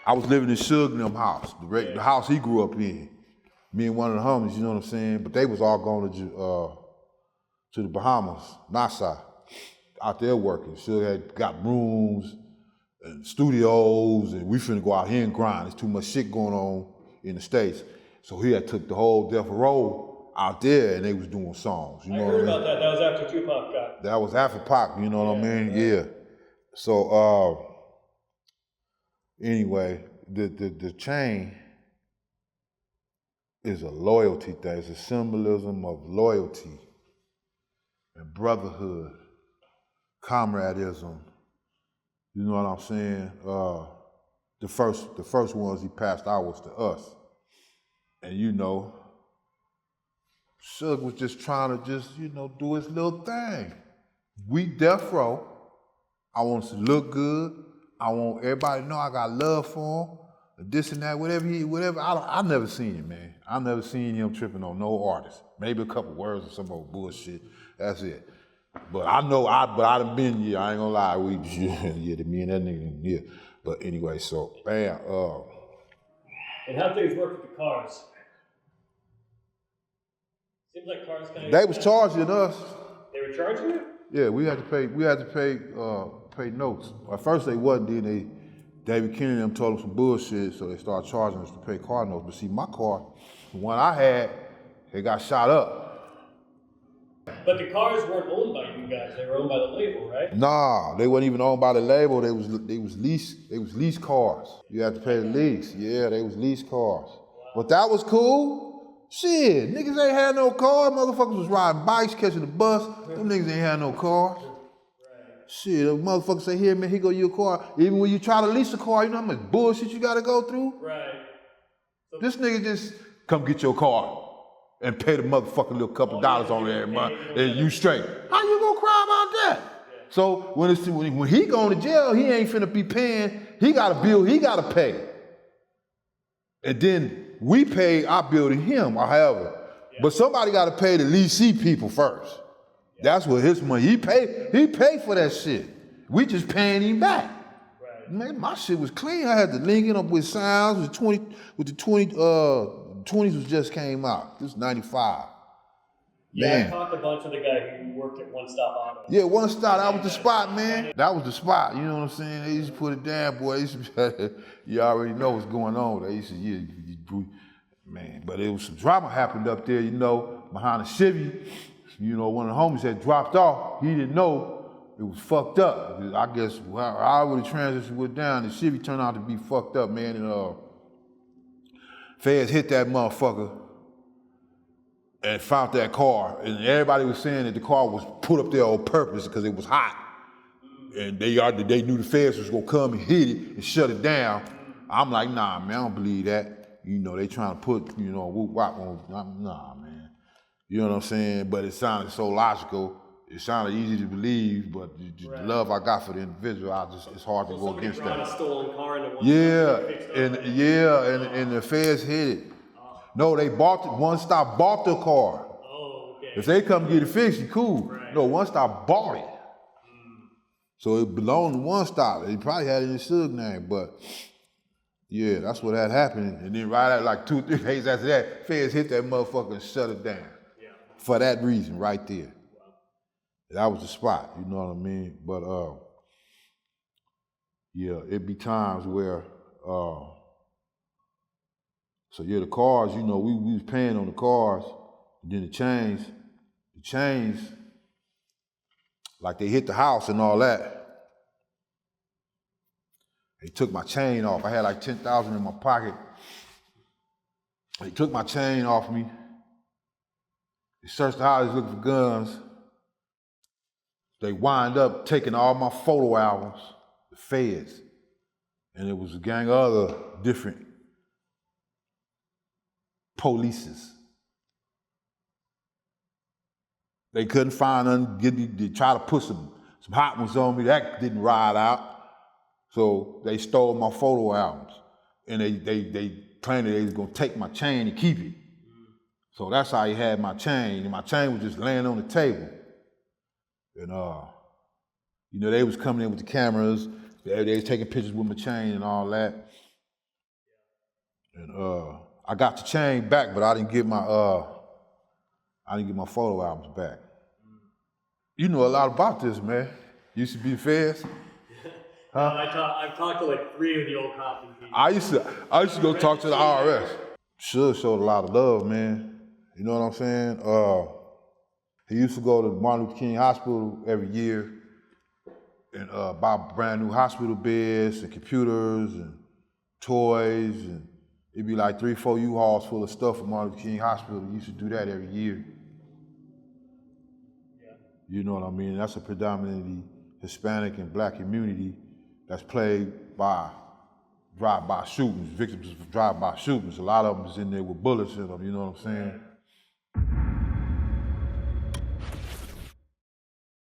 I was living in Suge Knight's house, the house he grew up in. Me and one of the homies, you know what I'm saying? But they was all going to the Bahamas, Nassau, out there working. Suge had got rooms and studios, and we finna go out here and grind. There's too much shit going on in the States. So he had took the whole Death Row out there, and they was doing songs. You know what I mean? About that. That was after Tupac got. That was after Pac. You know what I mean? Yeah. So anyway, the chain is a loyalty thing. It's a symbolism of loyalty and brotherhood, comradism. You know what I'm saying? The first ones he passed out was to us. And you know, Suge was just trying to do his little thing. We Death Row. I want us to look good. I want everybody to know I got love for him. This and that, whatever. I never seen him, man. I never seen him tripping on no artist. Maybe a couple words or some old bullshit. That's it. But I know, I done been here. I ain't gonna lie. We, yeah, me and that nigga, yeah. But anyway, so, man. And how things work with the cars? Seems like cars kind of. They was charging us. They were charging you? Yeah, we had to pay notes. At first they wasn't. Then David Kennedy and them told them some bullshit, so they started charging us to pay car notes. But see, my car, the one I had, it got shot up. But the cars weren't owned by you guys; they were owned by the label, right? Nah, they weren't even owned by the label. They was leased cars. You had to pay the lease. Yeah, they was leased cars. Wow. But that was cool. Shit, niggas ain't had no car. Motherfuckers was riding bikes, catching the bus. Them niggas ain't had no cars. Right. Shit, a motherfucker say, here, man, here go your car. Even when you try to lease a car, you know how much bullshit you gotta go through? Right. So this nigga just come get your car and pay the motherfucking little couple dollars on it every month, and you straight. How you gonna cry about that? Yeah. So when he going to jail, he ain't finna be paying. He got a bill he gotta pay. And then we pay our bill to him, or however. Yeah. But somebody got to pay the leasee people first. Yeah. That's what his money. He paid for that shit. We just paying him back. Right. Man, my shit was clean. I had the Lincoln up with sounds with the 20s was just came out. This is 95. Yeah, man. I talked a bunch with the guy who worked at One Stop Auto. Yeah, One Stop, that was the spot, man. That was the spot, you know what I'm saying? They used to put it down, boy. You already know what's going on. They used to, man, but it was some drama happened up there, you know, behind the Chevy. You know, one of the homies had dropped off. He didn't know it was fucked up. I guess however the transition went down, the Chevy turned out to be fucked up, man. And feds hit that motherfucker and found that car. And everybody was saying that the car was put up there on purpose because it was hot. And they knew the feds was gonna come and hit it and shut it down. I'm like, nah, man, I don't believe that. You know, they trying to put, you know, whoop wop on, nah, man. You know what I'm saying? But it sounded so logical. It sounded easy to believe, but the love I got for the individual, it's hard to go against that. Somebody brought a stolen car into one. And the feds hit it. No, they One Stop bought the car. Oh, okay. If they come get it fixed, you cool. Right. No, One Stop bought it. So it belonged to One Stop. He probably had it in his Suge name, but yeah, that's what had happened. And then right at like 2 or 3 days after that, feds hit that motherfucker and shut it down. Yeah. For that reason, right there. Wow. That was the spot, you know what I mean? But yeah, it'd be times where so yeah, the cars, you know, we was paying on the cars, and then the chains, like they hit the house and all that. They took my chain off. I had like 10,000 in my pocket. They took my chain off me. They searched the house looking for guns. They wind up taking all my photo albums, the feds, and it was a gang of other different polices. They couldn't find none. They tried to put some hot ones on me. That didn't ride out. So they stole my photo albums. And they claimed that they was gonna take my chain and keep it. So that's how he had my chain. And my chain was just laying on the table. And you know, they was coming in with the cameras. They was taking pictures with my chain and all that. And I got the chain back, but I didn't get my photo albums back. You know a lot about this, man. You used to be feds? Huh? I've talked to like 3 of the old cops. I used to go talk to the IRS. Suge showed a lot of love, man. You know what I'm saying? He used to go to Martin Luther King Hospital every year and buy brand new hospital beds and computers and toys, and it'd be like 3-4 U-Hauls full of stuff from Martin Luther King Hospital. He used to do that every year. Yeah. You know what I mean? That's a predominantly Hispanic and black community that's plagued by drive-by shootings, victims of drive-by shootings. A lot of them is in there with bullets in them, you know what I'm saying?